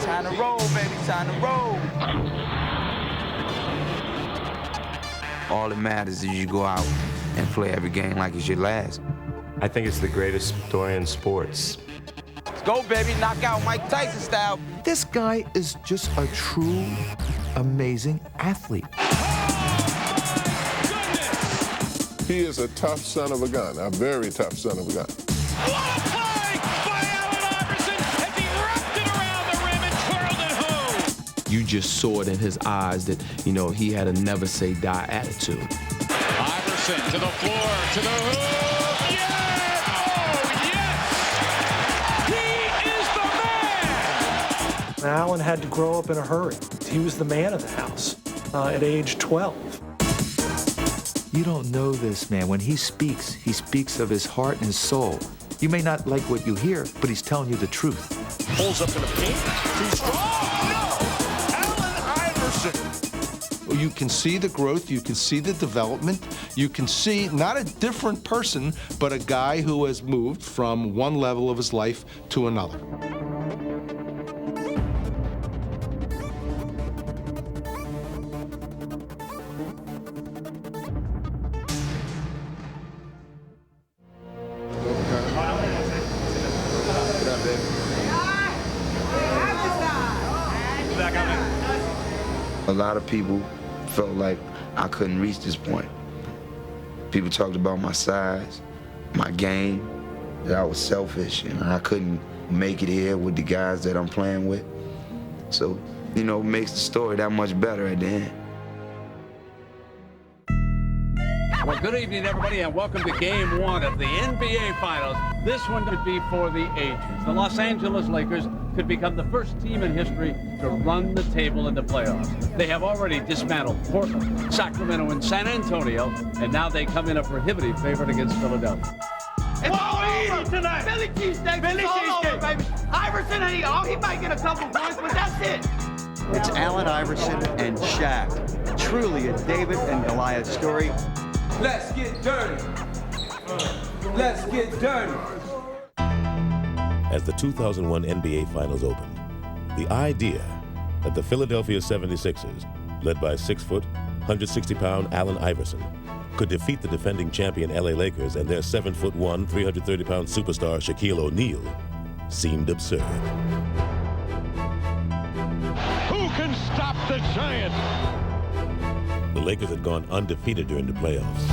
Time to roll, baby, time to roll. All that matters is you go out and play every game like it's your last. I think it's the greatest story in sports. Let's go, baby, knock out Mike Tyson style. This guy is just a true, amazing athlete. He is a tough son of a gun, a very tough son of a gun. What a play by Allen Iverson as he wrapped it around the rim and twirled it home. You just saw it in his eyes that, you know, he had a never say die attitude. Iverson to the floor, to the hoop. Yes! Oh, yes! He is the man! Allen had to grow up in a hurry. He was the man of the house at age 12. You don't know this man. When he speaks of his heart and his soul. You may not like what you hear, but he's telling you the truth. Pulls up in the paint. Too strong. No! Allen Iverson. You can see the growth, you can see the development, you can see not a different person, but a guy who has moved from one level of his life to another. A lot of people felt like I couldn't reach this point. People talked about my size, my game, that I was selfish and I couldn't make it here with the guys that I'm playing with. So, you know, it makes the story that much better at the end. Well, good evening, everybody, and welcome to Game 1 of the NBA Finals. This one could be for the ages. The Los Angeles Lakers could become the first team in history to run the table in the playoffs. They have already dismantled Portland, Sacramento, and San Antonio, and now they come in a prohibitive favorite against Philadelphia. It's all over tonight. Philly cheesesteak. Philly cheesesteak, baby. Iverson, he might get a couple points, but that's it. It's Allen Iverson and Shaq. Truly a David and Goliath story. Let's get dirty. Let's get dirty. As the 2001 NBA Finals opened, the idea that the Philadelphia 76ers, led by 6-foot, 160-pound Allen Iverson, could defeat the defending champion LA Lakers and their 7'1", 330-pound superstar Shaquille O'Neal seemed absurd. Who can stop the Giants? The Lakers had gone undefeated during the playoffs,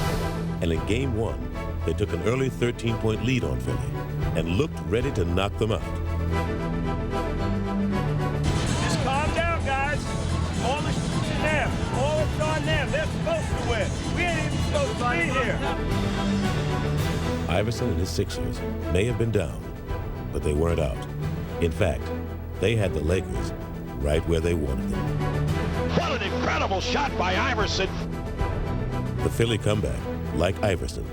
and in Game 1, they took an early 13-point lead on Philly and looked ready to knock them out. Just calm down, guys. All the shit's in them. All it's on them. They're supposed to win. We ain't even supposed to be here. Iverson and his Sixers may have been down, but they weren't out. In fact, they had the Lakers right where they wanted them. What an incredible shot by Iverson. The Philly comeback, like Iverson,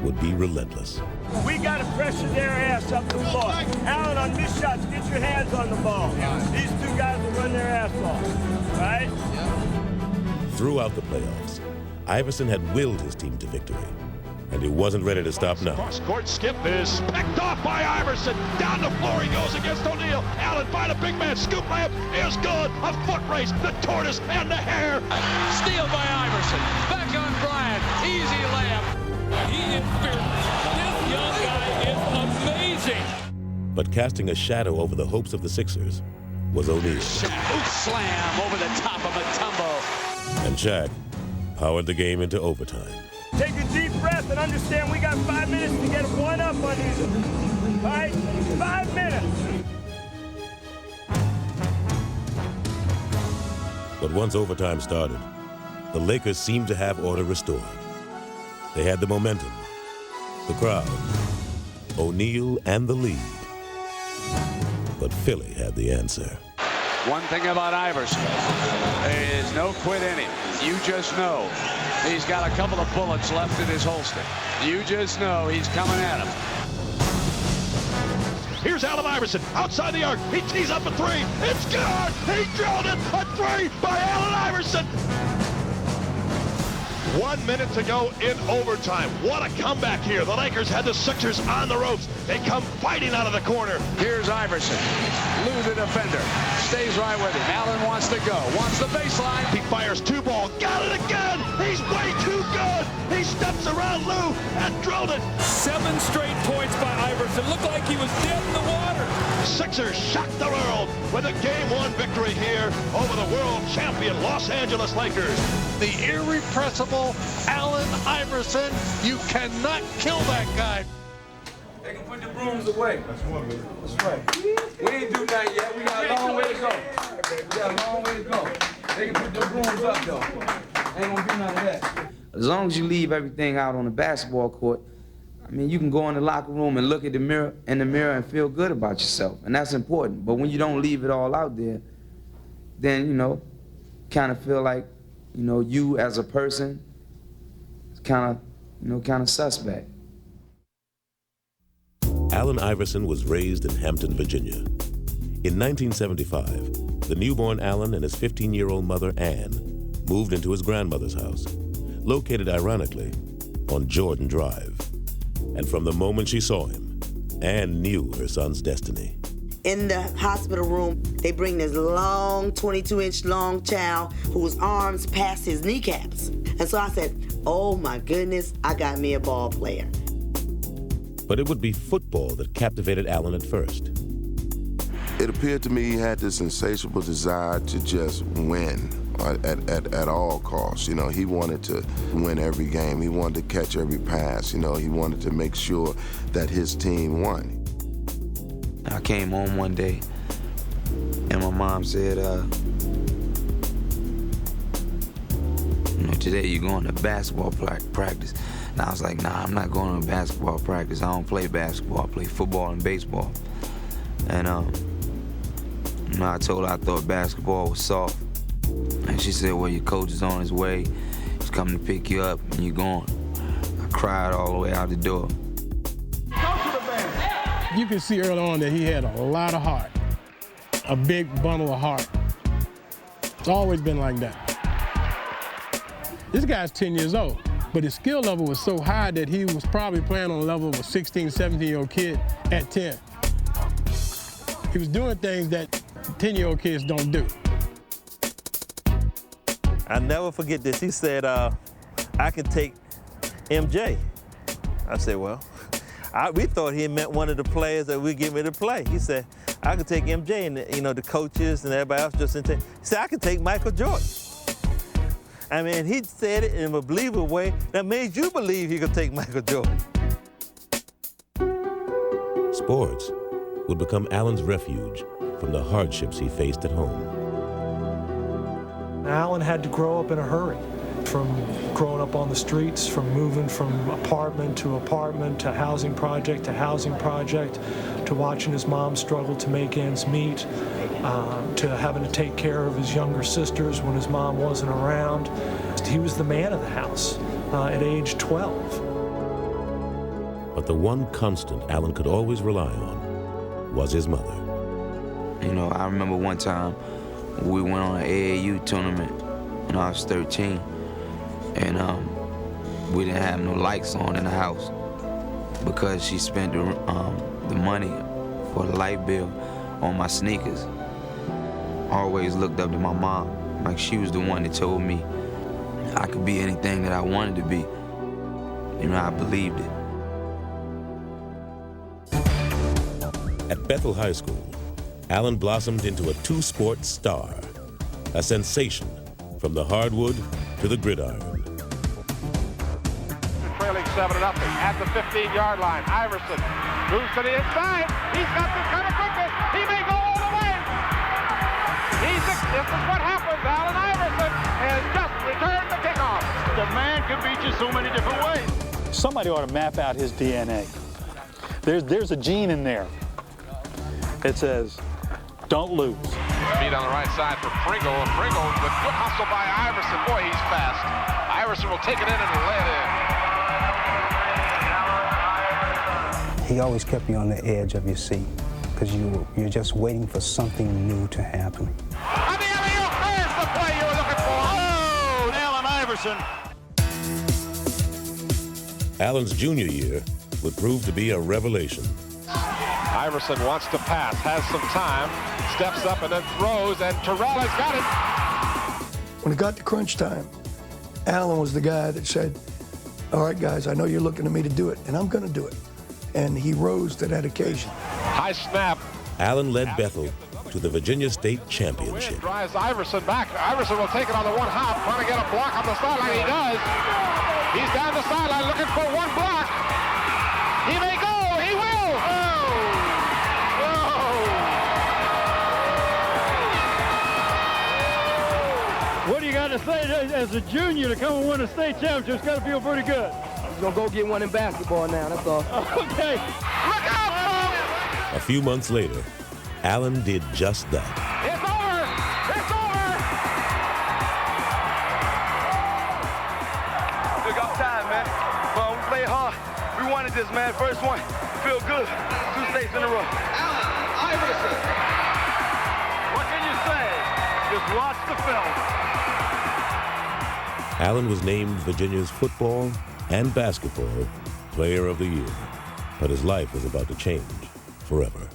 would be relentless. We got to pressure their ass up the floor. Allen, on missed shots, get your hands on the ball. These two guys will run their ass off, right? Throughout the playoffs, Iverson had willed his team to victory, and he wasn't ready to stop now. Cross-court skip is picked off by Iverson. Down the floor he goes against O'Neal. Allen find a big man. Scoop layup is good. A foot race. The tortoise and the hare. Steal by Iverson. Back on Bryant. Easy layup. He is fearless. This young guy is amazing. But casting a shadow over the hopes of the Sixers was O'Neal. Shaq slam over the top of Mutombo. And Shaq powered the game into overtime. Take a deep breath and understand we got 5 minutes to get one up on these. All right? 5 minutes. But once overtime started, the Lakers seemed to have order restored. They had the momentum, the crowd, O'Neal, and the lead. But Philly had the answer. One thing about Iverson, there is no quit in him. You just know he's got a couple of bullets left in his holster. You just know he's coming at him. Here's Allen Iverson outside the arc. He tees up a three. It's good. He drilled it. A three by Allen Iverson. 1 minute to go in overtime. What a comeback here. The Lakers had the Sixers on the ropes. They come fighting out of the corner. Here's Iverson. Lou the defender. stays right with him. Allen wants to go, wants the baseline. He fires 2 ball, got it again. He's way too good. He steps around Lou and drilled it. 7 straight points by Iverson. Looked like he was dead in the water. Sixers shock the world with a Game 1 victory here over the world champion Los Angeles Lakers. The irrepressible Allen Iverson. You cannot kill that guy. They can put the brooms away. That's one way. That's right. We ain't do nothing yet. We got a long way to go. We got a long way to go. They can put the brooms up, though. Ain't gonna do none of that. As long as you leave everything out on the basketball court, I mean, you can go in the locker room and look at the mirror and feel good about yourself, and that's important. But when you don't leave it all out there, then, you know, kind of feel like, you know, you as a person is kind of suspect. Allen Iverson was raised in Hampton, Virginia. In 1975, the newborn Allen and his 15-year-old mother, Ann, moved into his grandmother's house, located ironically on Jordan Drive. And from the moment she saw him, Ann knew her son's destiny. In the hospital room, they bring this long, 22-inch long child whose arms pass his kneecaps. And so I said, oh my goodness, I got me a ball player. But it would be football that captivated Allen at first. It appeared to me he had this insatiable desire to just win at all costs. You know, he wanted to win every game. He wanted to catch every pass. You know, he wanted to make sure that his team won. I came home one day, and my mom said, you know, today you're going to basketball practice. And I was like, nah, I'm not going to basketball practice. I don't play basketball. I play football and baseball. And you know, I told her I thought basketball was soft. And she said, well, your coach is on his way. He's coming to pick you up, and you're going. I cried all the way out the door. You can see early on that he had a lot of heart, a big bundle of heart. It's always been like that. This guy's 10 years old, but his skill level was so high that he was probably playing on the level of a 16, 17-year-old kid at 10. He was doing things that 10-year-old kids don't do. I'll never forget this. He said, I can take MJ. I said, well, we thought he meant one of the players that we get me to play. He said, I could take MJ, and you know, the coaches and everybody else just didn't take. He said, I could take Michael Jordan. I mean, he said it in a believable way that made you believe he could take Michael Jordan. Sports would become Allen's refuge from the hardships he faced at home. Allen had to grow up in a hurry, from growing up on the streets, from moving from apartment to housing project to watching his mom struggle to make ends meet, to having to take care of his younger sisters when his mom wasn't around. He was the man of the house at age 12. But the one constant Allen could always rely on was his mother. You know, I remember one time we went on an AAU tournament when I was 13, and we didn't have no lights on in the house because she spent the money for the light bill on my sneakers. I always looked up to my mom, like she was the one that told me I could be anything that I wanted to be. You know, I believed it. At Bethel High School, Allen blossomed into a two-sport star, a sensation from the hardwood to the gridiron. Trailing 7-0 at the 15-yard line. Iverson moves to the inside. He's got this kind of quickness. He may go all the way. This is what happens. Allen Iverson has just returned the kickoff. The man can beat you so many different ways. Somebody ought to map out his DNA. There's a gene in there. It says, don't lose. Feet on the right side for Pringle. Pringle with good hustle by Iverson. Boy, he's fast. Iverson will take it in and lay it in. He always kept you on the edge of your seat because you're just waiting for something new to happen. And the alley-oop, there's the play you were looking for. Oh, Allen Iverson. Allen's junior year would prove to be a revelation. Iverson wants to pass, has some time, steps up and then throws, and Terrell has got it. When it got to crunch time, Allen was the guy that said, all right, guys, I know you're looking at me to do it, and I'm going to do it. And he rose to that occasion. High snap. Allen led Bethel to the Virginia State Championship. Drives Iverson back. Iverson will take it on the one hop, trying to get a block on the sideline. He does. He's down the sideline looking for one block. He may go. He will. What do you got to say as a junior to come and win a state championship? It's got to feel pretty good. He's going to go get one in basketball now, that's all. Okay. Look out! A few months later, Allen did just that. It's over! It's over! Took our time, man. Well, we played hard. We wanted this, man. First one. Feel good. 2 states in a row. Allen Iverson. What can you say? Just watch the film. Allen was named Virginia's football and basketball player of the year, but his life was about to change forever.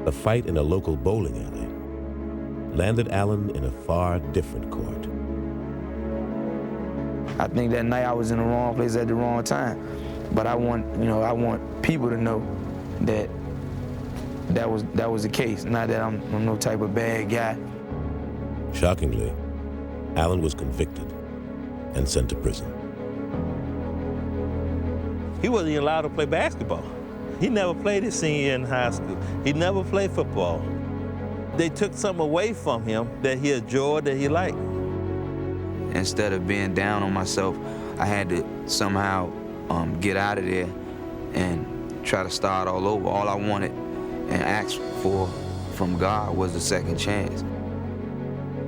A fight in a local bowling alley landed Allen in a far different court. I think that night I was in the wrong place at the wrong time. But I want people to know that that was the case. Not that I'm no type of bad guy. Shockingly, Allen was convicted and sent to prison. He wasn't even allowed to play basketball. He never played his senior year in high school. He never played football. They took something away from him that he enjoyed, that he liked. Instead of being down on myself, I had to somehow get out of there and try to start all over. All I wanted and asked for from God was a second chance.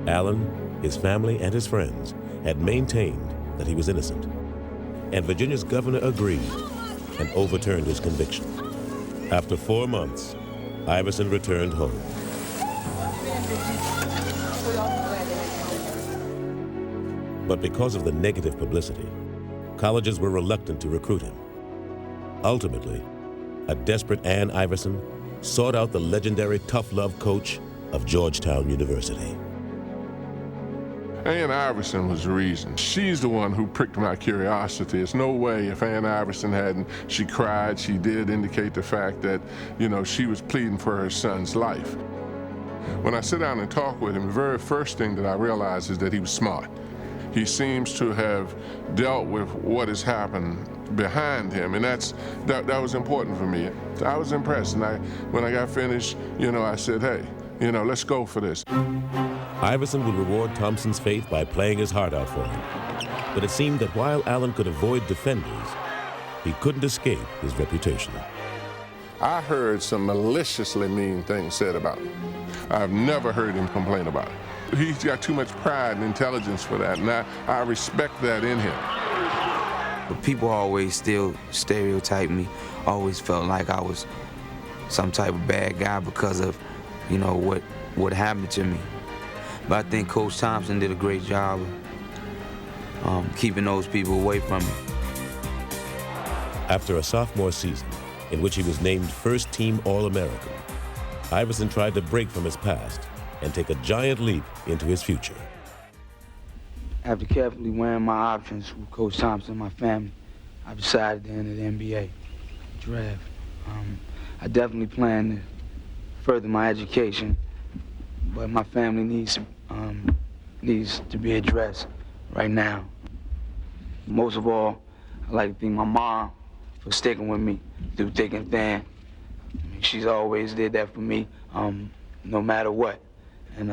Allen, his family, and his friends had maintained that he was innocent. And Virginia's governor agreed and overturned his conviction. After 4 months, Iverson returned home. But because of the negative publicity, colleges were reluctant to recruit him. Ultimately, a desperate Ann Iverson sought out the legendary tough love coach of Georgetown University. Ann Iverson was the reason. She's the one who pricked my curiosity. It's no way if Ann Iverson hadn't, she cried, she did indicate the fact that, she was pleading for her son's life. When I sit down and talk with him, the very first thing that I realize is that he was smart. He seems to have dealt with what has happened behind him, and that was important for me. I was impressed, and when I got finished, I said, hey, let's go for this. Iverson would reward Thompson's faith by playing his heart out for him. But it seemed that while Allen could avoid defenders, he couldn't escape his reputation. I heard some maliciously mean things said about him. I've never heard him complain about it. He's got too much pride and intelligence for that, and I respect that in him. But people always still stereotype me, always felt like I was some type of bad guy because of, what happened to me. But I think Coach Thompson did a great job of keeping those people away from me. After a sophomore season, in which he was named first-team All-American, Iverson tried to break from his past and take a giant leap into his future. After carefully weighing my options with Coach Thompson and my family, I decided to enter the NBA draft. I definitely plan to further my education, but my family needs to be addressed right now. Most of all, I'd like to thank my mom for sticking with me through thick and thin. She's always did that for me, no matter what. And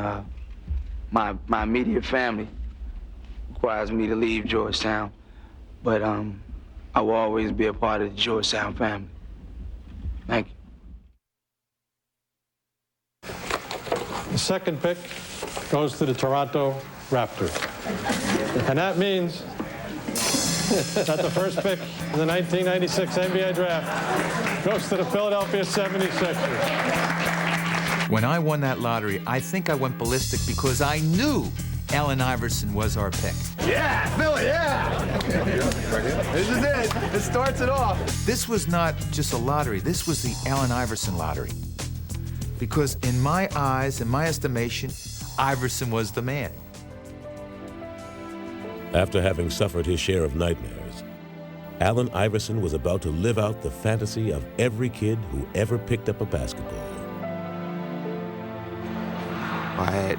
my immediate family requires me to leave Georgetown, but I will always be a part of the Georgetown family. Thank you. The second pick goes to the Toronto Raptors. And that means that the first pick in the 1996 NBA draft goes to the Philadelphia 76ers. When I won that lottery, I think I went ballistic because I knew Allen Iverson was our pick. Yeah, Philly, yeah. This is it. It starts it off. This was not just a lottery. This was the Allen Iverson lottery. Because in my eyes, in my estimation, Iverson was the man. After having suffered his share of nightmares, Allen Iverson was about to live out the fantasy of every kid who ever picked up a basketball. I had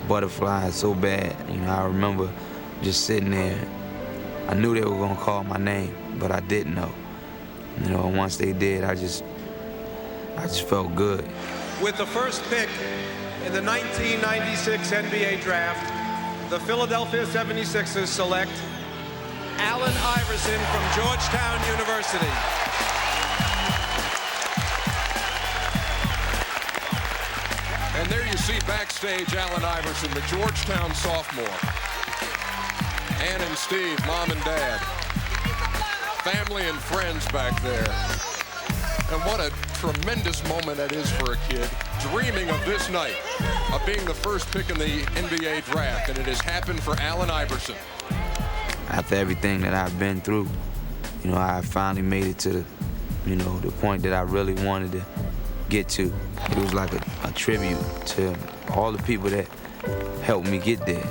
butterflies so bad. I remember just sitting there. I knew they were gonna call my name, but I didn't know. Once they did, I just felt good. With the first pick in the 1996 NBA Draft, the Philadelphia 76ers select Allen Iverson from Georgetown University. And there you see backstage Allen Iverson, the Georgetown sophomore. Ann and Steve, mom and dad. Family and friends back there. And what a tremendous moment that is for a kid, dreaming of this night, of being the first pick in the NBA draft, and it has happened for Allen Iverson. After everything that I've been through, I finally made it to the point that I really wanted to get to. It was like a tribute to all the people that helped me get there.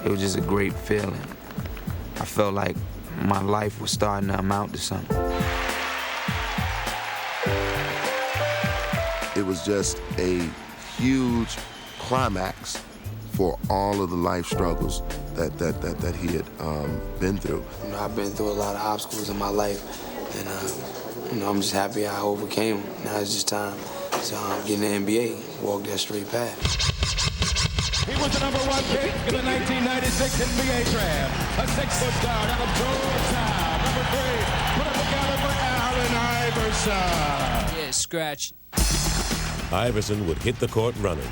It was just a great feeling. I felt like my life was starting to amount to something. It was just a huge climax for all of the life struggles that he had been through. I've been through a lot of obstacles in my life, and I'm just happy I overcame them. Now it's just time to get in the NBA, walk that straight path. He was the #1 pick in the 1996 NBA Draft. A 6-foot star out of Georgetown. Number 3, put it together for Allen Iverson. Yeah, scratch. Iverson would hit the court running.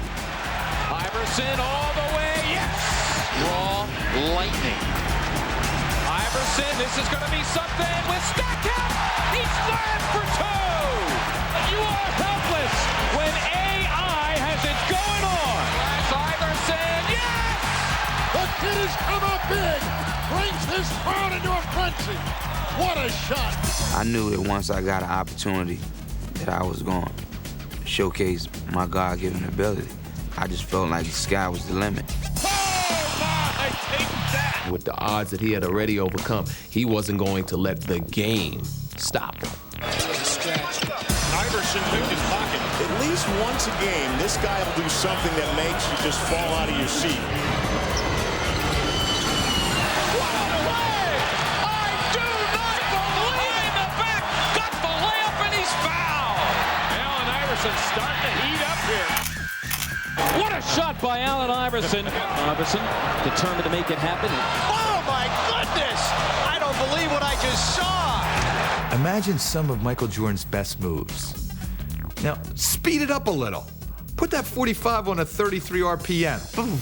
Iverson all the way, yes! Raw lightning. Iverson, this is going to be something with Stackhouse. He slammed for 2. You are helpless when AI has it going on. Iverson, yes! The kid has come up big, brings his crowd into a frenzy. What a shot! I knew that once I got an opportunity that I was going to showcase my God-given ability. I just felt like the sky was the limit. With the odds that he had already overcome, he wasn't going to let the game stop him. Iverson picked his pocket. At least once a game, this guy will do something that makes you just fall out of your seat. What a play! I do not believe the back got the layup and he's fouled. Allen Iverson starting to heat up here. What a shot by Allen Iverson. Iverson determined to make it happen. Oh my goodness! I don't believe what I just saw. Imagine some of Michael Jordan's best moves. Now, speed it up a little. Put that 45 on a 33 RPM. Boom.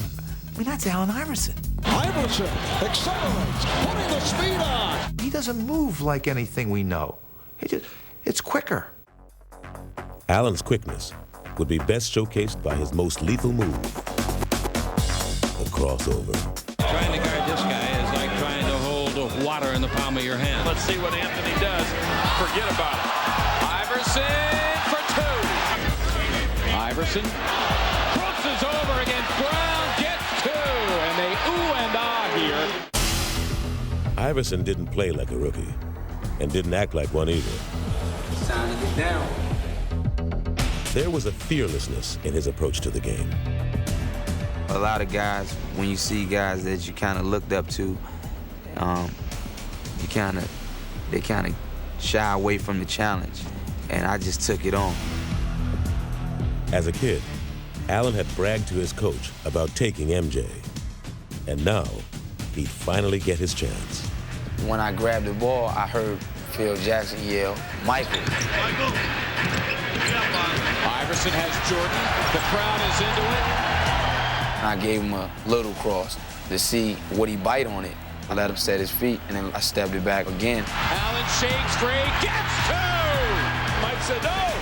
I mean, that's Allen Iverson. Iverson accelerates, putting the speed on. He doesn't move like anything we know. It's quicker. Allen's quickness would be best showcased by his most lethal move, the crossover. Trying to guard this guy is like trying to hold water in the palm of your hand. Let's see what Anthony does. Forget about it. Iverson for 2. Iverson crosses over against Brown, gets 2, and they ooh and ah here. Iverson didn't play like a rookie and didn't act like one either. It's time to get down. There was a fearlessness in his approach to the game. A lot of guys, when you see guys that you kind of looked up to, they kind of shy away from the challenge, and I just took it on. As a kid, Allen had bragged to his coach about taking MJ, and now he'd finally get his chance. When I grabbed the ball, I heard Phil Jackson yell, "Michael." Iverson has Jordan. The crowd is into it. I gave him a little cross to see would he bite on it. I let him set his feet, and then I stepped it back again. Allen shakes free, gets 2. Mike said no.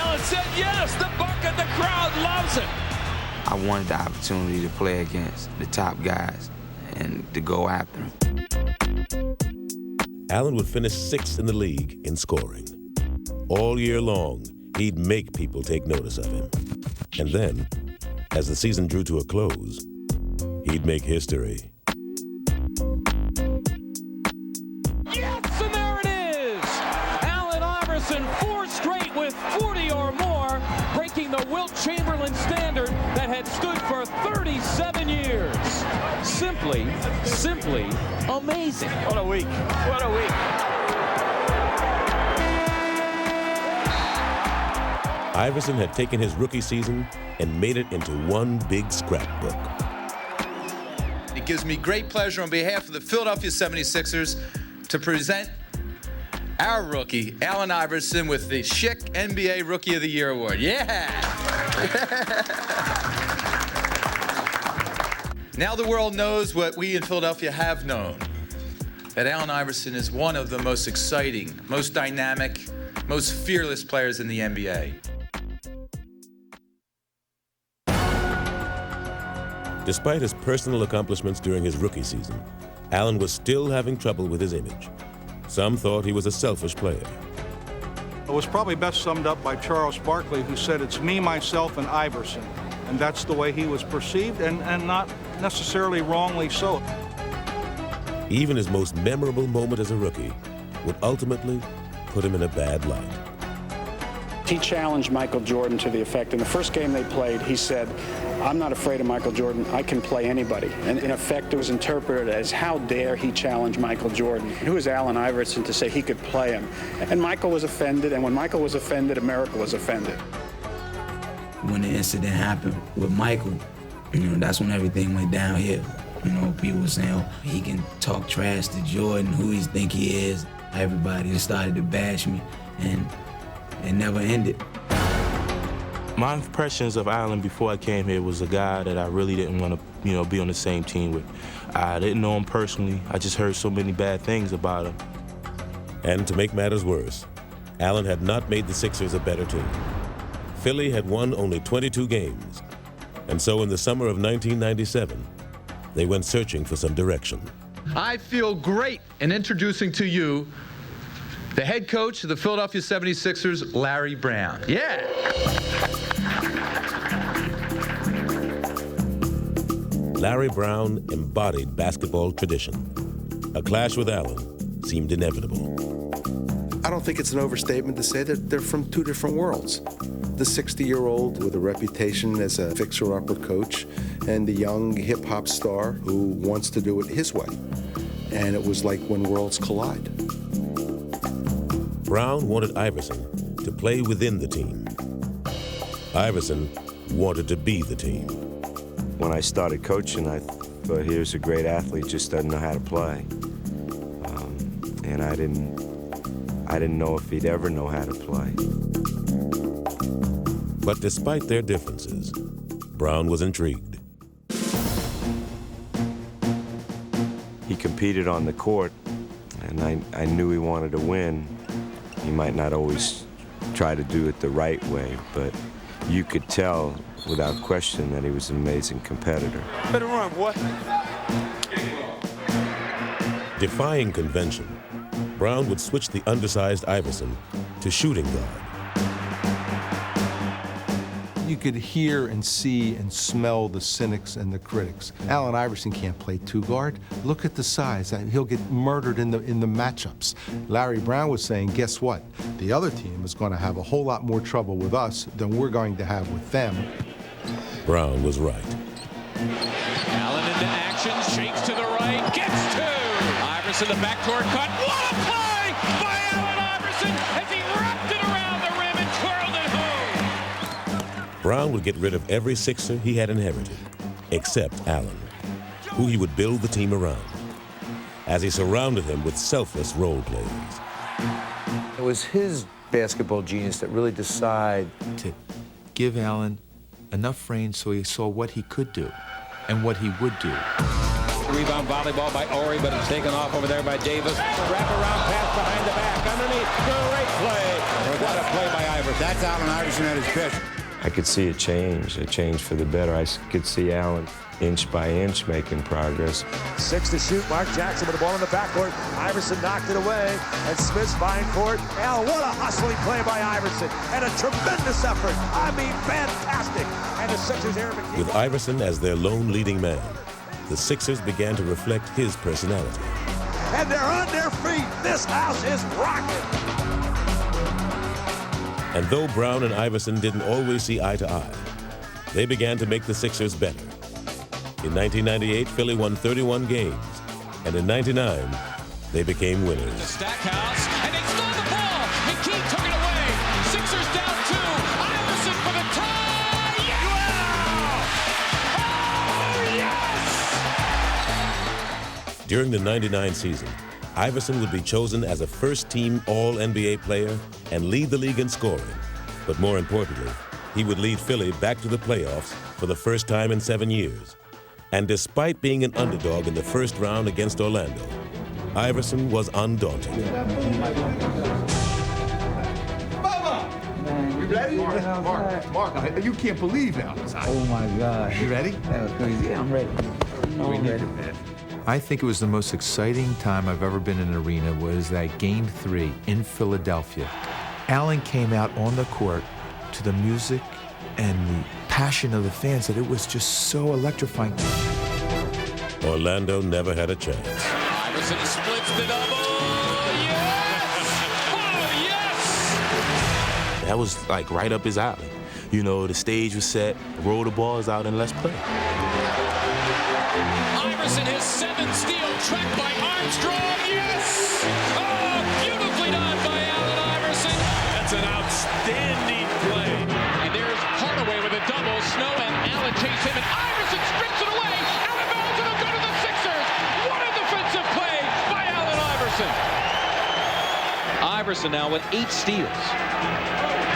Allen said yes. The bucket, the crowd loves it. I I wanted the opportunity to play against the top guys and to go after them. Allen would finish 6th in the league in scoring. All year long, he'd make people take notice of him. And then, as the season drew to a close, he'd make history. Yes, and there it is! Allen Iverson, 4 straight with 40 or more, breaking the Wilt Chamberlain standard that had stood for 37 years. Simply amazing. What a week. What a week. Iverson had taken his rookie season and made it into one big scrapbook. It gives me great pleasure on behalf of the Philadelphia 76ers to present our rookie, Allen Iverson, with the Schick NBA Rookie of the Year Award. Yeah! Now the world knows what we in Philadelphia have known, that Allen Iverson is one of the most exciting, most dynamic, most fearless players in the NBA. Despite his personal accomplishments during his rookie season, Allen was still having trouble with his image. Some thought he was a selfish player. It was probably best summed up by Charles Barkley, who said, "It's me, myself, and Iverson." And that's the way he was perceived, and not necessarily wrongly so. Even his most memorable moment as a rookie would ultimately put him in a bad light. He challenged Michael Jordan to the effect, in the first game they played, he said, "I'm not afraid of Michael Jordan, I can play anybody." And in effect, it was interpreted as, how dare he challenge Michael Jordan? Who is Allen Iverson to say he could play him? And Michael was offended, and when Michael was offended, America was offended. When the incident happened with Michael, that's when everything went downhill. People were saying, oh, he can talk trash to Jordan, who he think he is. Everybody just started to bash me, and it never ended. My impressions of Allen before I came here was a guy that I really didn't want to, be on the same team with. I didn't know him personally. I just heard so many bad things about him. And to make matters worse, Allen had not made the Sixers a better team. Philly had won only 22 games. And so in the summer of 1997, they went searching for some direction. I feel great in introducing to you the head coach of the Philadelphia 76ers, Larry Brown. Yeah! Larry Brown embodied basketball tradition. A clash with Allen seemed inevitable. I don't think it's an overstatement to say that they're from two different worlds. The 60-year-old with a reputation as a fixer-upper coach, and the young hip-hop star who wants to do it his way. And it was like when worlds collide. Brown wanted Iverson to play within the team. Iverson wanted to be the team. When I started coaching, I thought, here's a great athlete, just doesn't know how to play. And I didn't know if he'd ever know how to play. But despite their differences, Brown was intrigued. He competed on the court, and I knew he wanted to win. He might not always try to do it the right way, but you could tell without question that he was an amazing competitor. Better run, boy. Defying convention, Brown would switch the undersized Iverson to shooting guard. You could hear and see and smell the cynics and the critics. Allen Iverson can't play two-guard. Look at the size. He'll get murdered in the matchups. Larry Brown was saying, guess what? The other team is going to have a whole lot more trouble with us than we're going to have with them. Brown was right. Allen into action, shakes to the right, gets two. Iverson, the backdoor cut. What a play by Allen Iverson as he wrapped it around the rim and twirled it home. Brown would get rid of every Sixer he had inherited, except Allen, who he would build the team around, as he surrounded him with selfless role players. It was his basketball genius that really decided to give Allen enough range so he saw what he could do and what he would do. Rebound volleyball by Ori, but it's taken off over there by Davis. Wrap-around pass behind the back, underneath. Great play. What a play by Iverson. That's Allen Iverson at his best. I could see a change for the better. I could see Allen inch by inch making progress. 6 to shoot. Mark Jackson with the ball in the backcourt. Iverson knocked it away, and Smith's fine court. Allen, what a hustling play by Iverson, and a tremendous effort. I mean, fantastic. And the Sixers, Aaron McKee. With Iverson as their lone leading man, the Sixers began to reflect his personality. And they're on their feet. This house is rocking. And though Brown and Iverson didn't always see eye to eye, they began to make the Sixers better. In 1998, Philly won 31 games, and in 99, they became winners. Stackhouse, and they stole the ball. McKee took it away. Sixers down 2. Iverson for the tie. Yeah! Oh, yes! During the 99 season, Iverson would be chosen as a first-team All-NBA player and lead the league in scoring. But more importantly, he would lead Philly back to the playoffs for the first time in 7 years. And despite being an underdog in the first round against Orlando, Iverson was undaunted. You ready? Mark, you can't believe that. Oh my God. You ready? That was crazy. Yeah, I'm ready. I'm ready. I think it was the most exciting time I've ever been in an arena was that Game 3 in Philadelphia. Allen came out on the court to the music and the passion of the fans that it was just so electrifying. Orlando never had a chance. Iverson splits the double. Yes! Oh, yes! That was like right up his alley. You know, the stage was set, roll the balls out, and let's play. Iverson, his 7th steal, tracked by Armstrong. Yes! Oh, beautifully done by Allen Iverson. That's an outstanding play. And there's Hardaway with a double. Snow and Allen chase him, and Iverson strips it away. Out of bounds, and it'll go to the Sixers. What a defensive play by Allen Iverson. Iverson now with 8 steals.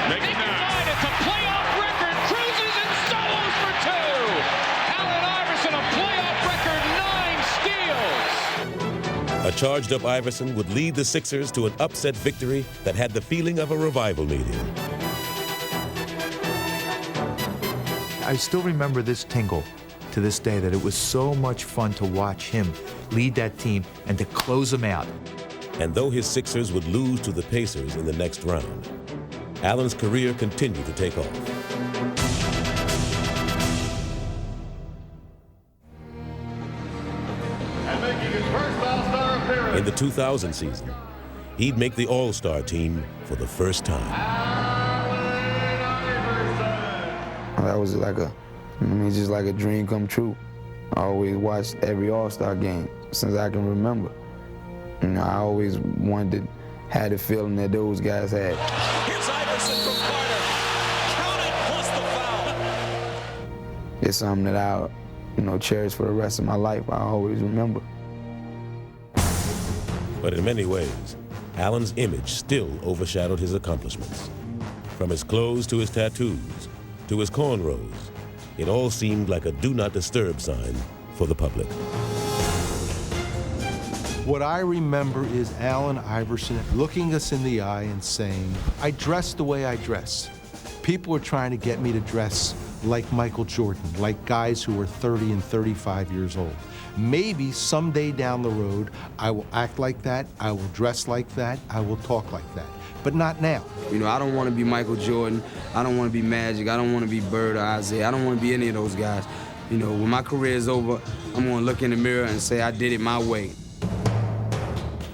Make it 9. It's a playoff record. Cruises and solos for 2. Allen Iverson, a playoff record, 9 steals. A charged-up Iverson would lead the Sixers to an upset victory that had the feeling of a revival meeting. I still remember this tingle to this day, that it was so much fun to watch him lead that team and to close them out. And though his Sixers would lose to the Pacers in the next round, Allen's career continued to take off. In the 2000 season, he'd make the All-Star team for the first time. That was like just like a dream come true. I always watched every All-Star game since I can remember. You know, I always wanted to have the feeling that those guys had. Here's Iverson from Carter. Count it plus the foul. It's something that I, cherish for the rest of my life. I always remember. But in many ways, Allen's image still overshadowed his accomplishments. From his clothes to his tattoos, to his cornrows, it all seemed like a do not disturb sign for the public. What I remember is Allen Iverson looking us in the eye and saying, I dress the way I dress. People are trying to get me to dress like Michael Jordan, like guys who are 30 and 35 years old. Maybe someday down the road, I will act like that, I will dress like that, I will talk like that, but not now. I don't want to be Michael Jordan, I don't want to be Magic, I don't want to be Bird or Isaiah, I don't want to be any of those guys. When my career is over, I'm going to look in the mirror and say I did it my way.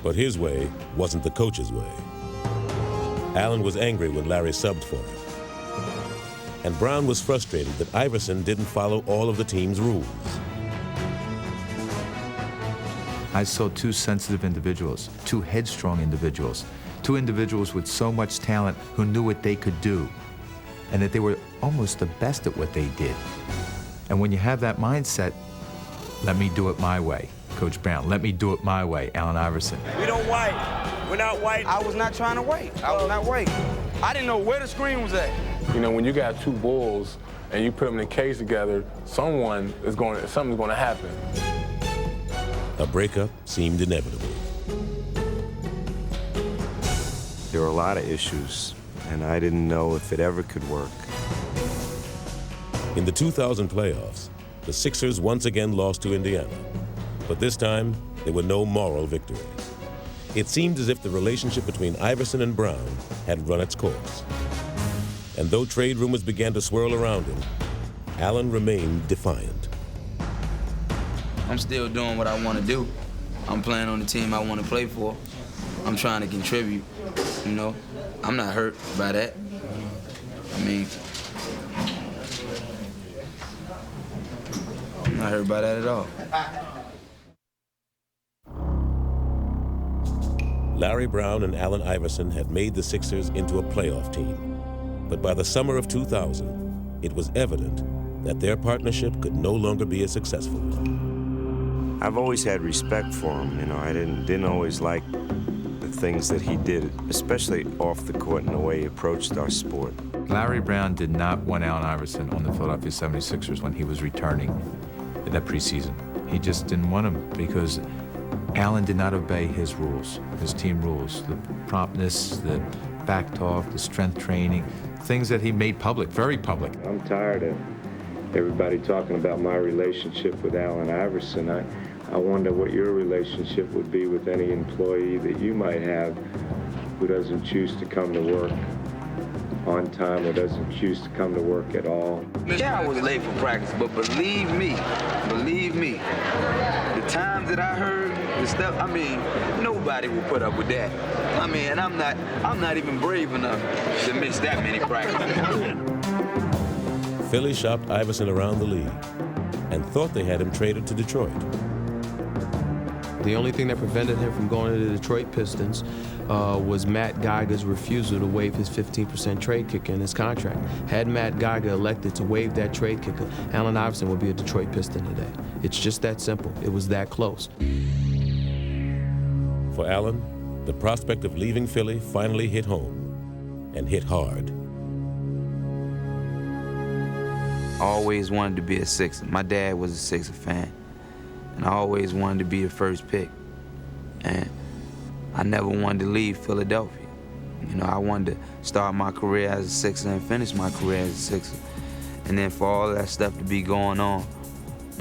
But his way wasn't the coach's way. Allen was angry when Larry subbed for him. And Brown was frustrated that Iverson didn't follow all of the team's rules. I saw 2 sensitive individuals, 2 headstrong individuals, 2 individuals with so much talent who knew what they could do, and that they were almost the best at what they did. And when you have that mindset, let me do it my way, Coach Brown. Let me do it my way, Allen Iverson. We don't wait. We're not waiting. I was not trying to wait. I was not waiting. I didn't know where the screen was at. When you got 2 bulls and you put them in a cage together, something's going to happen. A breakup seemed inevitable. There were a lot of issues, and I didn't know if it ever could work. In the 2000 playoffs, the Sixers once again lost to Indiana. But this time, there were no moral victories. It seemed as if the relationship between Iverson and Brown had run its course. And though trade rumors began to swirl around him, Allen remained defiant. I'm still doing what I want to do. I'm playing on the team I want to play for. I'm trying to contribute, you know. I'm not hurt by that. I mean, I'm not hurt by that at all. Larry Brown and Allen Iverson had made the Sixers into a playoff team. But by the summer of 2000, it was evident that their partnership could no longer be as successful. I've always had respect for him. You know, I didn't always like the things that he did, especially off the court and the way he approached our sport. Larry Brown did not want Allen Iverson on the Philadelphia 76ers when he was returning in that preseason. He just didn't want him because Allen did not obey his rules, his team rules, the promptness, the back talk, the strength training, things that he made public, very public. I'm tired of everybody talking about my relationship with Allen Iverson. I wonder what your relationship would be with any employee that you might have who doesn't choose to come to work on time or doesn't choose to come to work at all. Yeah, I was late for practice, but believe me, the times that I heard the stuff, I mean, nobody will put up with that. I mean, and I'm not even brave enough to miss that many practices. Philly shopped Iverson around the league and thought they had him traded to Detroit. The only thing that prevented him from going to the Detroit Pistons was Matt Geiger's refusal to waive his 15% trade kicker in his contract. Had Matt Geiger elected to waive that trade kicker, Allen Iverson would be a Detroit Piston today. It's just that simple. It was that close. For Allen, the prospect of leaving Philly finally hit home, and hit hard. I always wanted to be a Sixer. My dad was a Sixer fan, and I always wanted to be the first pick. And I never wanted to leave Philadelphia. You know, I wanted to start my career as a Sixer and finish my career as a Sixer. And then for all that stuff to be going on,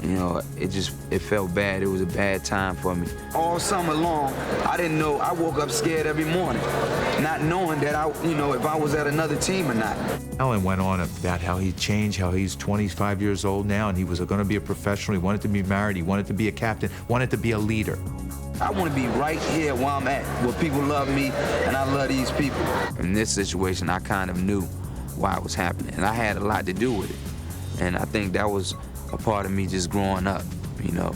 you know, it felt bad. It was a bad time for me. All summer long, I didn't know. I woke up scared every morning, not knowing that if I was at another team or not. Allen went on about how he changed, how he's 25 years old now, and he was going to be a professional. He wanted to be married. He wanted to be a captain. Wanted to be a leader. I want to be right here where I'm at, where people love me, and I love these people. In this situation, I kind of knew why it was happening, and I had a lot to do with it. And I think that was a part of me just growing up, you know,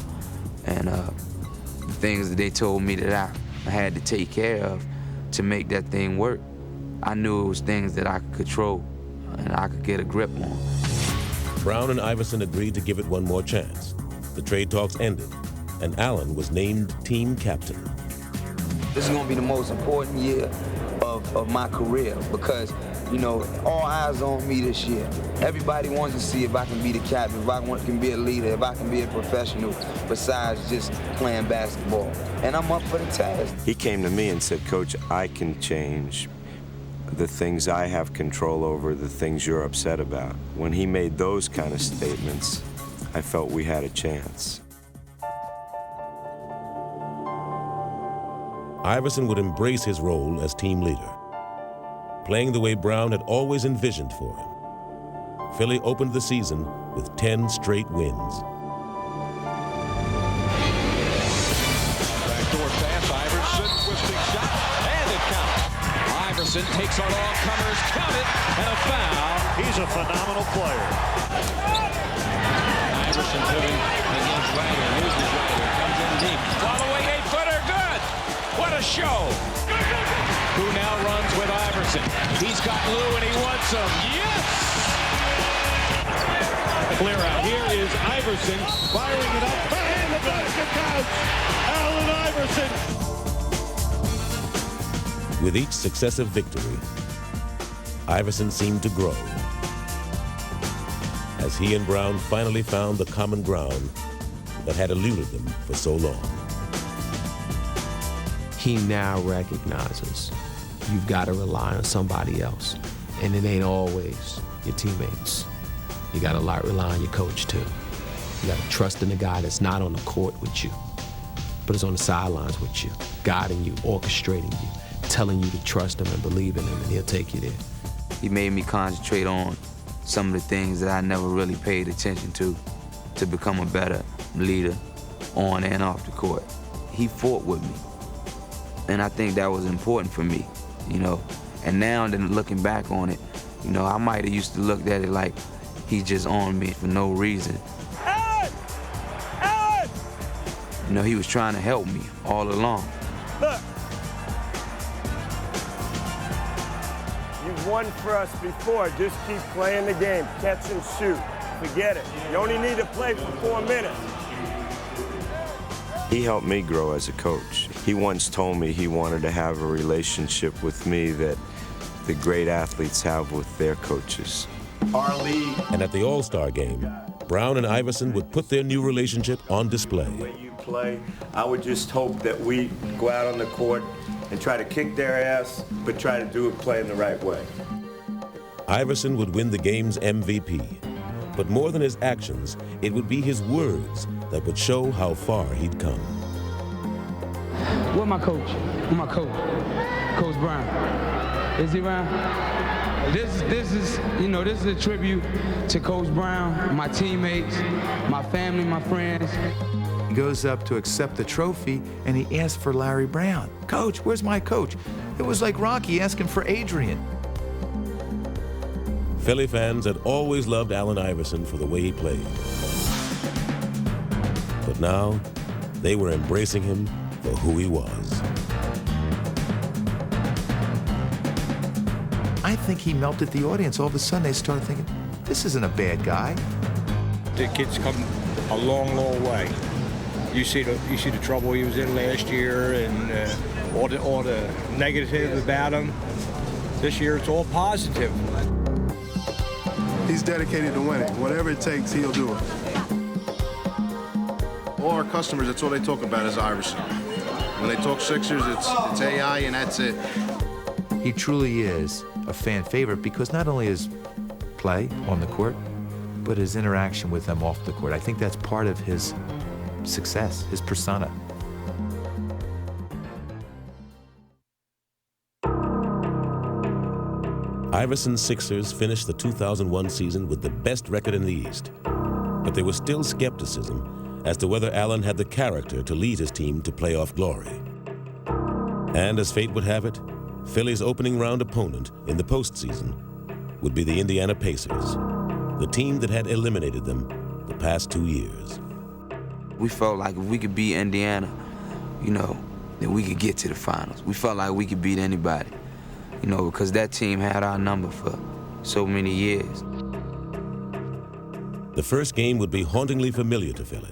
and the things that they told me that I had to take care of to make that thing work. I knew it was things that I could control and I could get a grip on. Brown and Iverson agreed to give it one more chance. The trade talks ended, and Allen was named team captain. This is gonna be the most important year of my career because, you know, all eyes on me this year. Everybody wants to see if I can be the captain, if I can be a leader, if I can be a professional besides just playing basketball. And I'm up for the task. He came to me and said, Coach, I can change the things I have control over, the things you're upset about. When he made those kind of statements, I felt we had a chance. Iverson would embrace his role as team leader, playing the way Brown had always envisioned for him. Philly opened the season with 10 straight wins. Backdoor pass, Iverson, twisting shot, and it counts. Iverson takes on all comers, count it, and a foul. He's a phenomenal player. Iverson putting against Ryder, loses Ryder, comes in deep. All the way, 8-footer, good! What a show! Who now runs with Iverson. He's got Lou and he wants him. Yes! Clear out. Here is Iverson firing it up. And the basket counts. Allen Iverson. With each successive victory, Iverson seemed to grow as he and Brown finally found the common ground that had eluded them for so long. He now recognizes you've got to rely on somebody else, and it ain't always your teammates. You got to rely on your coach, too. You got to trust in the guy that's not on the court with you, but is on the sidelines with you, guiding you, orchestrating you, telling you to trust him and believe in him, and he'll take you there. He made me concentrate on some of the things that I never really paid attention to become a better leader on and off the court. He fought with me, and I think that was important for me, you know. And now, then looking back on it, you know, I might have used to look at it like he just on me for no reason. You know, he was trying to help me all along. Look. You've won for us before. Just keep playing the game. Catch and shoot. Forget it. You only need to play for 4 minutes. He helped me grow as a coach. He once told me he wanted to have a relationship with me that the great athletes have with their coaches. Our league. And at the All-Star game, Brown and Iverson would put their new relationship on display. Play. I would just hope that we go out on the court and try to kick their ass, but try to do it playing the right way. Iverson would win the game's MVP, but more than his actions, it would be his words that would show how far he'd come. Where my coach? Where my coach? Coach Brown. Is he around? This is, you know, this is a tribute to Coach Brown, my teammates, my family, my friends. He goes up to accept the trophy, and he asks for Larry Brown. Coach, where's my coach? It was like Rocky asking for Adrian. Philly fans had always loved Allen Iverson for the way he played. But now, they were embracing him for who he was. I think he melted the audience. All of a sudden, they started thinking, this isn't a bad guy. The kid's come a long, long way. You see the trouble he was in last year, and all the negative about him. This year, it's all positive. He's dedicated to winning. Whatever it takes, he'll do it. All our customers, that's all they talk about is Iverson. When they talk Sixers, it's AI, and that's it. He truly is a fan favorite because not only his play on the court, but his interaction with them off the court. I think that's part of his success, his persona. Iverson's Sixers finished the 2001 season with the best record in the East. But there was still skepticism as to whether Allen had the character to lead his team to playoff glory. And as fate would have it, Philly's opening round opponent in the postseason would be the Indiana Pacers, the team that had eliminated them the past 2 years. We felt like if we could beat Indiana, you know, then we could get to the finals. We felt like we could beat anybody, you know, because that team had our number for so many years. The first game would be hauntingly familiar to Philly.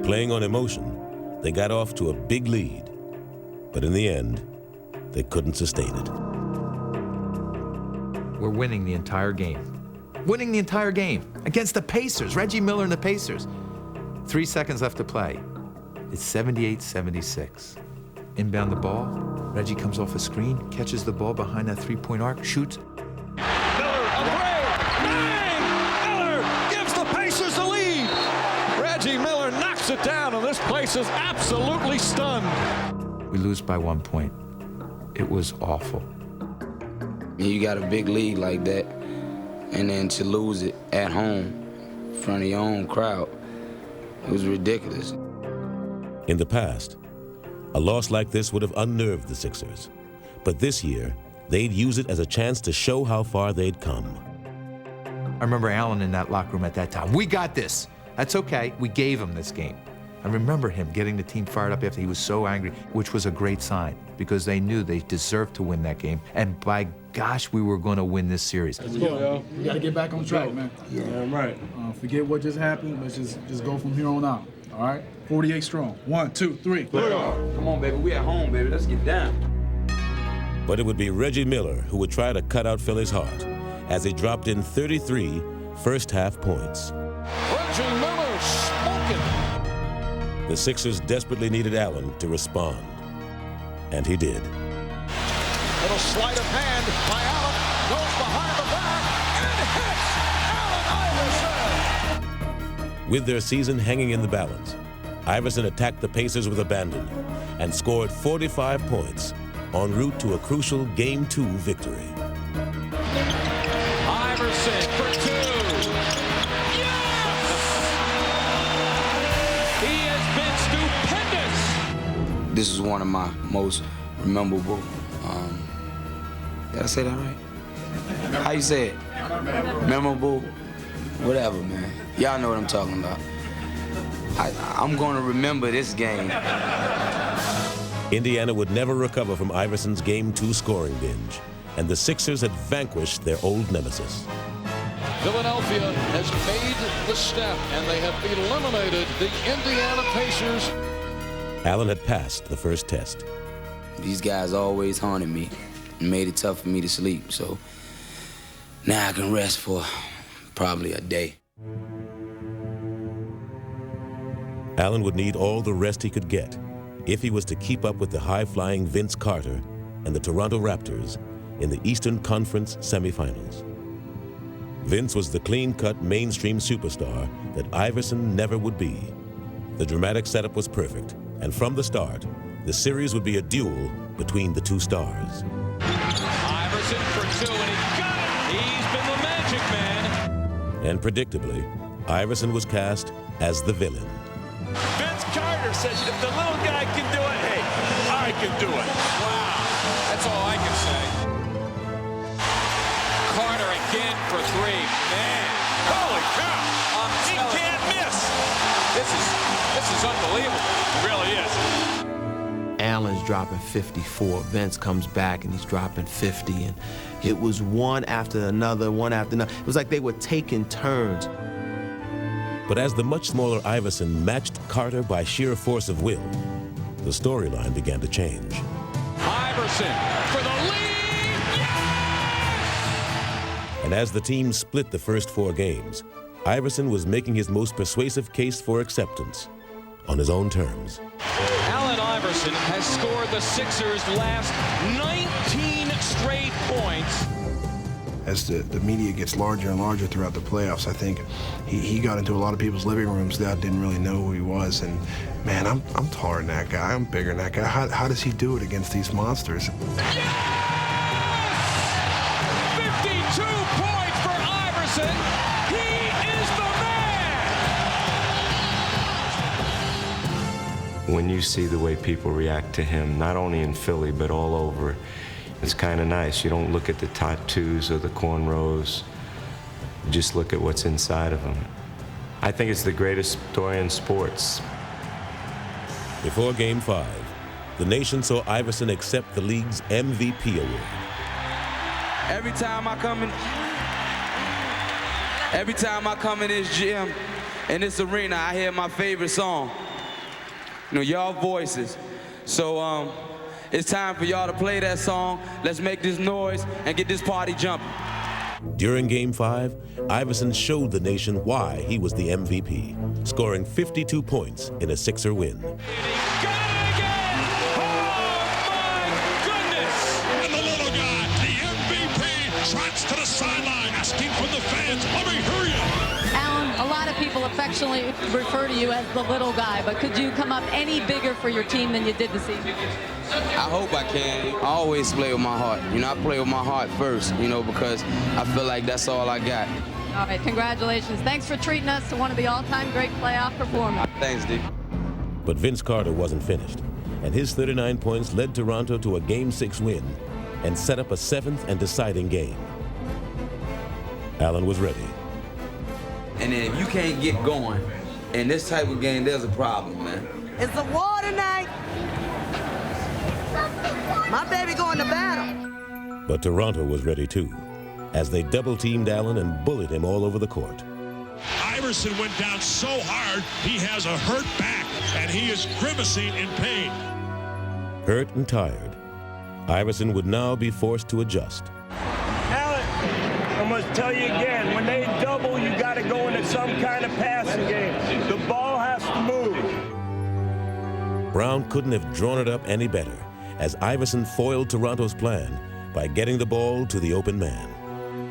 Playing on emotion, they got off to a big lead, but in the end, they couldn't sustain it. We're winning the entire game. Winning the entire game against the Pacers, Reggie Miller and the Pacers. 3 seconds left to play. It's 78-76. Inbound the ball. Reggie comes off a screen, catches the ball behind that three-point arc, shoots. Miller, a three! Bang! Miller gives the Pacers the lead. Reggie Miller knocks it down, and this place is absolutely stunned. We lose by 1 point. It was awful. You got a big lead like that, and then to lose it at home in front of your own crowd, it was ridiculous. In the past, a loss like this would have unnerved the Sixers. But this year, they'd use it as a chance to show how far they'd come. I remember Allen in that locker room at that time. We got this. That's okay. We gave him this game. I remember him getting the team fired up after he was so angry, which was a great sign because they knew they deserved to win that game. And by gosh, we were going to win this series. Let's go, yo. We got to get back on track, man. Yeah, right. Forget what just happened. Let's just go from here on out. All right? 48 strong. 1, 2, 3. Come on, baby. We at home, baby. Let's get down. But it would be Reggie Miller who would try to cut out Philly's heart as he dropped in 33 first-half points. Reggie Miller smoking. The Sixers desperately needed Allen to respond, and he did. Little sleight of hand by Allen, goes behind the back, and hits Allen Iverson. With their season hanging in the balance, Iverson attacked the Pacers with abandon and scored 45 points en route to a crucial Game 2 victory. Iverson for 2. Yes! He has been stupendous. This is one of my most memorable, did I say that right? How you say it? Memorable, whatever, man. Y'all know what I'm talking about. I'm going to remember this game. Indiana would never recover from Iverson's Game 2 scoring binge, and the Sixers had vanquished their old nemesis. Philadelphia has made the step, and they have eliminated the Indiana Pacers. Allen had passed the first test. These guys always haunted me and made it tough for me to sleep, so now I can rest for probably a day. Allen would need all the rest he could get if he was to keep up with the high-flying Vince Carter and the Toronto Raptors in the Eastern Conference semifinals. Vince was the clean-cut mainstream superstar that Iverson never would be. The dramatic setup was perfect, and from the start, the series would be a duel between the two stars. Iverson for 2, and he got it! He's been the magic man. And predictably, Iverson was cast as the villain. Vince Carter says if the little guy can do it, hey, I can do it. Wow, that's all I can say. Carter again for 3. Man, Holy cow! He can't miss. this is unbelievable. It really is. Allen's dropping 54. Vince comes back and he's dropping 50. And it was one after another, one after another. It was like they were taking turns. But as the much smaller Iverson matched Carter by sheer force of will, the storyline began to change. Iverson for the lead! Yes! And as the team split the first 4 games, Iverson was making his most persuasive case for acceptance on his own terms. Allen Iverson has scored the Sixers' last 19 straight points. As the media gets larger and larger throughout the playoffs, I think he got into a lot of people's living rooms that didn't really know who he was. And man, I'm taller than that guy. I'm bigger than that guy. How does he do it against these monsters? Yes! 52 points for Iverson. He is the man. When you see the way people react to him, not only in Philly, but all over, it's kind of nice. You don't look at the tattoos or the cornrows. You just look at what's inside of him. I think it's the greatest story in sports. Before Game 5, the nation saw Iverson accept the league's MVP award. Every time I come in this gym, in this arena, I hear my favorite song. You know, y'all voices. So it's time for y'all to play that song. Let's make this noise and get this party jumping. During Game 5, Iverson showed the nation why he was the MVP, scoring 52 points in a Sixer win. And the little guy, the MVP, trots to the sideline, asking from the fans, let me hear you. Allen, a lot of people affectionately refer to you as the little guy, but could you come up any bigger for your team than you did this evening? I hope I can. I always play with my heart. You know, I play with my heart first, you know, because I feel like that's all I got. All right, congratulations. Thanks for treating us to one of the all-time great playoff performers. Thanks, D. But Vince Carter wasn't finished, and his 39 points led Toronto to a Game 6 win and set up a 7th and deciding game. Allen was ready. And then if you can't get going in this type of game, there's a problem, man. It's a war tonight. My baby going to battle. But Toronto was ready too, as they double-teamed Allen and bullied him all over the court. Iverson went down so hard, he has a hurt back, and he is grimacing in pain. Hurt and tired, Iverson would now be forced to adjust. Allen, I must tell you again, when they double, you got to go into some kind of passing game. The ball has to move. Brown couldn't have drawn it up any better, as Iverson foiled Toronto's plan by getting the ball to the open man.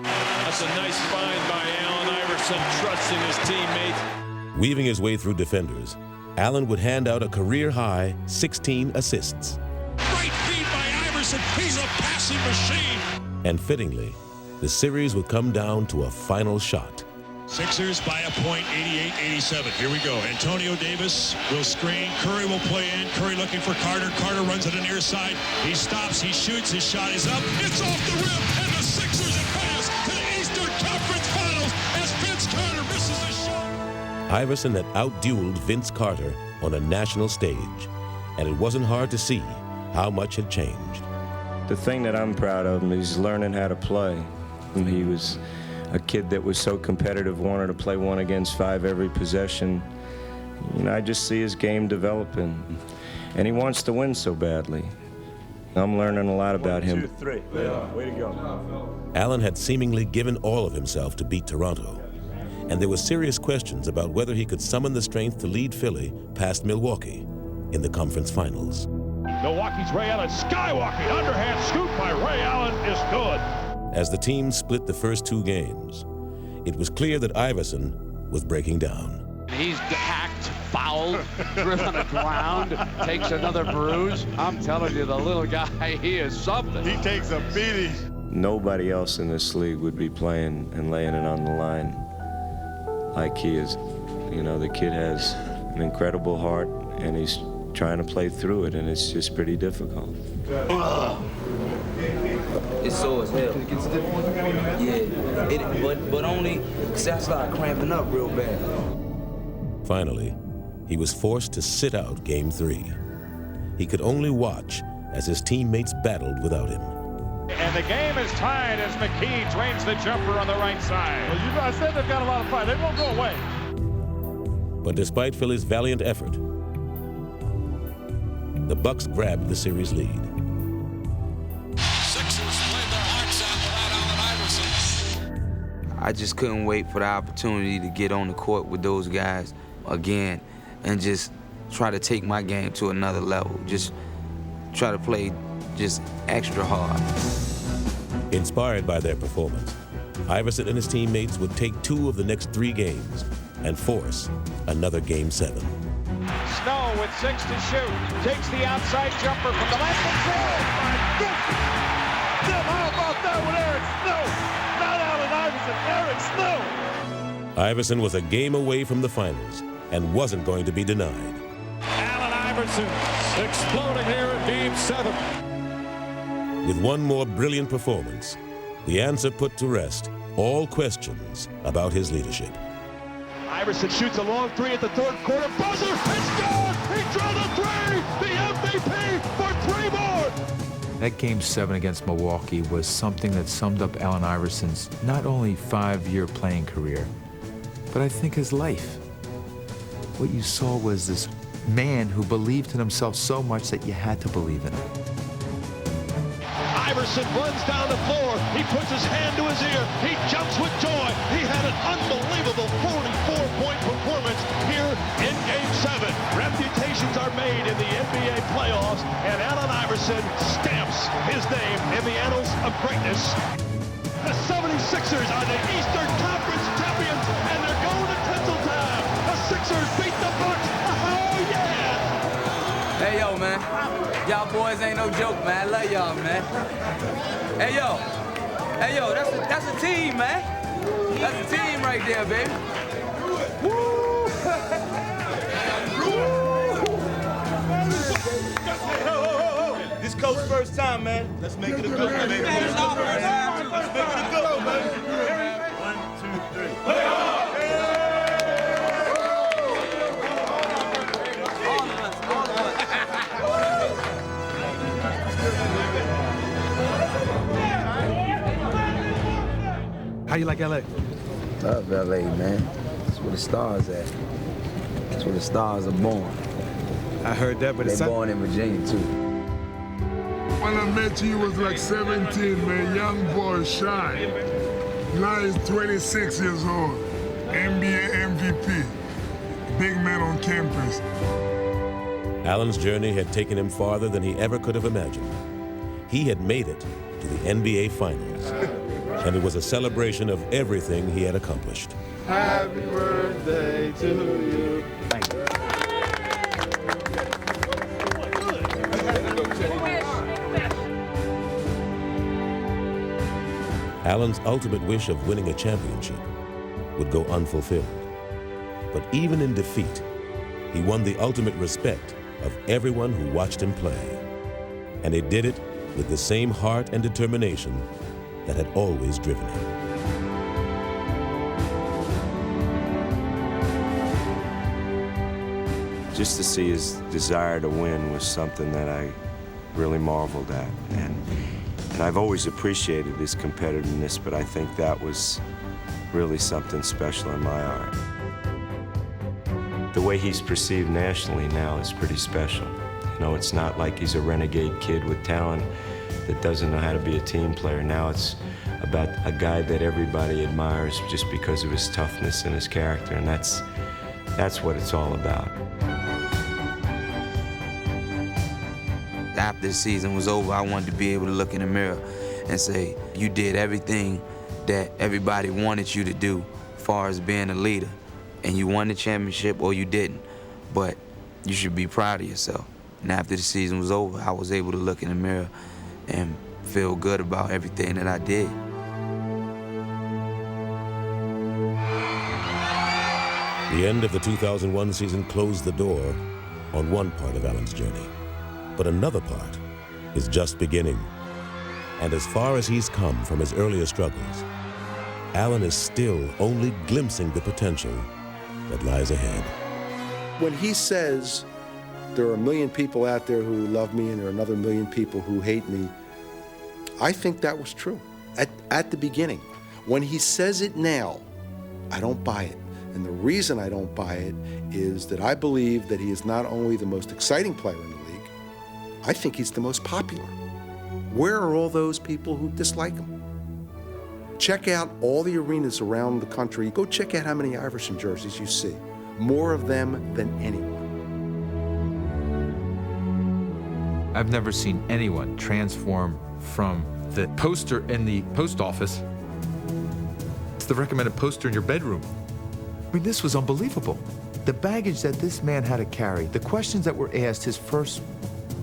That's a nice find by Allen Iverson, trusting his teammate. Weaving his way through defenders, Allen would hand out a career-high 16 assists. Great feed by Iverson. He's a passing machine. And fittingly, the series would come down to a final shot. Sixers by a point, 88-87. Here we go. Antonio Davis will screen. Curry will play in. Curry looking for Carter. Carter runs to the near side. He stops. He shoots. His shot is up. It's off the rim. And the Sixers advance to the Eastern Conference Finals as Vince Carter misses a shot. Iverson had outdueled Vince Carter on a national stage, and it wasn't hard to see how much had changed. The thing that I'm proud of him is learning how to play. And he was a kid that was so competitive, wanted to play 1 against 5 every possession. You know, I just see his game developing. And he wants to win so badly. I'm learning a lot about him. 1, 2, 3. Yeah, way to go. Allen had seemingly given all of himself to beat Toronto, and there were serious questions about whether he could summon the strength to lead Philly past Milwaukee in the conference finals. Milwaukee's Ray Allen skywalking. Underhand scoop by Ray Allen is good. As the team split the first 2 games, it was clear that Iverson was breaking down. He's hacked, fouled, driven on the ground, takes another bruise. I'm telling you, the little guy, he is something. He takes a beating. Nobody else in this league would be playing and laying it on the line like he is. You know, the kid has an incredible heart, and he's trying to play through it, and it's just pretty difficult. It's sore as hell. Yeah, but only because I started cramping up real bad. Finally, he was forced to sit out Game 3. He could only watch as his teammates battled without him. And the game is tied as McKee drains the jumper on the right side. Well, I said they've got a lot of fight. They won't go away. But despite Philly's valiant effort, the Bucks grabbed the series lead. Sixers played their hearts out without Allen Iverson. I just couldn't wait for the opportunity to get on the court with those guys again and just try to take my game to another level. Just try to play just extra hard. Inspired by their performance, Iverson and his teammates would take 2 of the next 3 games and force another Game 7. Snow with 6 to shoot. Takes the outside jumper from the left and throws. My goodness! Tim, how about that with Eric Snow? Not Allen Iverson, Eric Snow. Iverson was a game away from the finals and wasn't going to be denied. Allen Iverson exploding here in Game 7. With one more brilliant performance, the answer put to rest all questions about his leadership. Iverson shoots a long 3 at the 3rd quarter. Buzzer! It's good! He drilled a 3! The MVP for 3 more! That Game 7 against Milwaukee was something that summed up Allen Iverson's not only 5-year playing career, but I think his life. What you saw was this man who believed in himself so much that you had to believe in him. Iverson runs down the floor. He puts his hand to his ear. He jumps with joy. He had an unbelievable 44-point performance here in Game 7. Reputations are made in the NBA playoffs, and Allen Iverson stamps his name in the annals of greatness. The 76ers are the Eastern Conference champions, and they're going to Tinseltown. The Sixers beat the Bucks. Oh, yeah! Hey, yo, man. Y'all boys ain't no joke, man. I love y'all, man. Hey, yo. Hey, yo, that's a team, man. That's a team right there, baby. Woo! This coach's first time, man. Let's make it a good one, baby. Let's make it a good one, baby. 1, 2, 3. How you like LA? Love LA, man. That's where the stars at. That's where the stars are born. I heard that, but they're born in Virginia too. When I met you, he was like 17, man, young boy, shy. Now he's 26 years old, NBA MVP, big man on campus. Allen's journey had taken him farther than he ever could have imagined. He had made it to the NBA Finals. and it was a celebration of everything he had accomplished. Happy birthday to you. Thank you. Allen's ultimate wish of winning a championship would go unfulfilled. But even in defeat, he won the ultimate respect of everyone who watched him play. And he did it with the same heart and determination that had always driven him. Just to see his desire to win was something that I really marveled at. And I've always appreciated his competitiveness, but I think that was really something special in my art. The way he's perceived nationally now is pretty special. You know, it's not like he's a renegade kid with talent that doesn't know how to be a team player. Now it's about a guy that everybody admires just because of his toughness and his character, and that's what it's all about. After the season was over, I wanted to be able to look in the mirror and say, you did everything that everybody wanted you to do as far as being a leader. And you won the championship or you didn't, but you should be proud of yourself. And after the season was over, I was able to look in the mirror and feel good about everything that I did. The end of the 2001 season closed the door on one part of Allen's journey. But another part is just beginning. And as far as he's come from his earlier struggles, Allen is still only glimpsing the potential that lies ahead. When he says, there are 1 million people out there who love me and there are another 1 million people who hate me, I think that was true at the beginning. When he says it now, I don't buy it. And the reason I don't buy it is that I believe that he is not only the most exciting player in the league, I think he's the most popular. Where are all those people who dislike him? Check out all the arenas around the country. Go check out how many Iverson jerseys you see. More of them than anyone. I've never seen anyone transform from the poster in the post office to the recommended poster in your bedroom. I mean, this was unbelievable. The baggage that this man had to carry, the questions that were asked his first,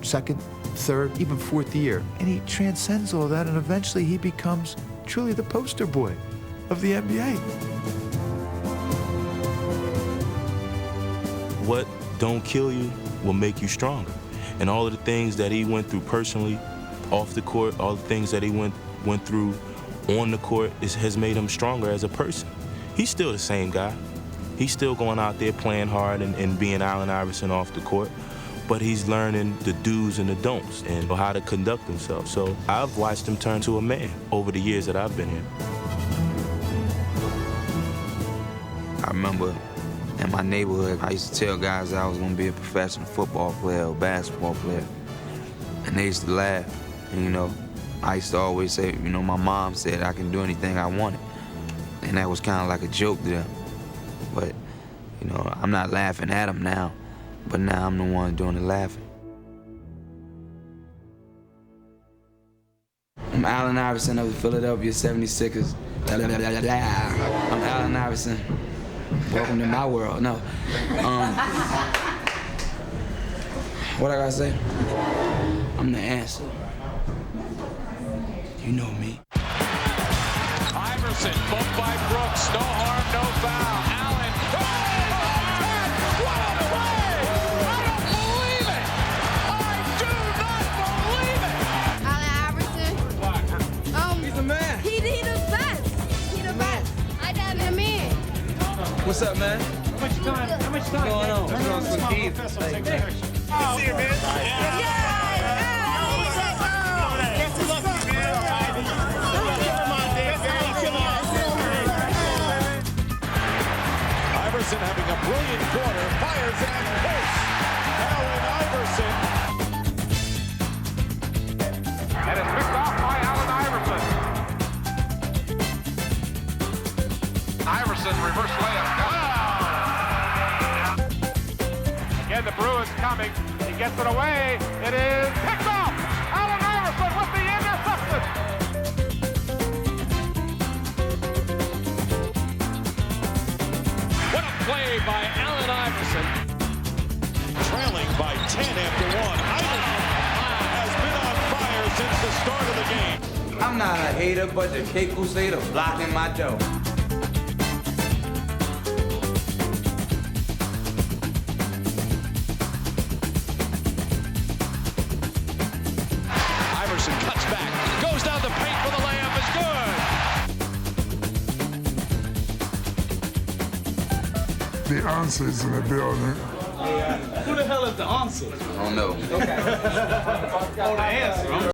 second, third, even fourth year, and he transcends all that, and eventually he becomes truly the poster boy of the NBA. What don't kill you will make you stronger. And all of the things that he went through personally, off the court, all the things that he went through on the court has made him stronger as a person. He's still the same guy. He's still going out there playing hard and being Allen Iverson off the court, but he's learning the do's and the don'ts and how to conduct himself. So I've watched him turn to a man over the years that I've been here. I remember in my neighborhood, I used to tell guys that I was gonna be a professional football player or basketball player. And they used to laugh. And, you know, I used to always say, you know, my mom said I can do anything I wanted. And that was kind of like a joke to them. But, you know, I'm not laughing at them now, but now I'm the one doing the laughing. I'm Allen Iverson of the Philadelphia 76ers. I'm Allen Iverson. Welcome to my world. No. What I gotta say? I'm the answer. You know me. Iverson, bumped by Brooks. No harm, no foul. Allen. What a play! I don't believe it! I do not believe it! Allen Iverson. He's the man. He the best. He the best. I got him in. What's up, man? How much time going on? Turn on some deep. See you, man. Iverson having a brilliant quarter, fires and posts. Allen Iverson. And it's picked off by Allen Iverson. Iverson reverse layup. Again, the Bruins coming. He gets it away. It is picked off. Allen Iverson with the interception. play by Allen Iverson. Trailing by 10 after one. Iverson has been on fire since the start of the game. I'm not a hater, but the K Crusader blocking my dough. Iverson cuts back, goes down the paint for the layup, is good. The answer is in the building. Who the hell is the answer? I don't know. Oh, the answer.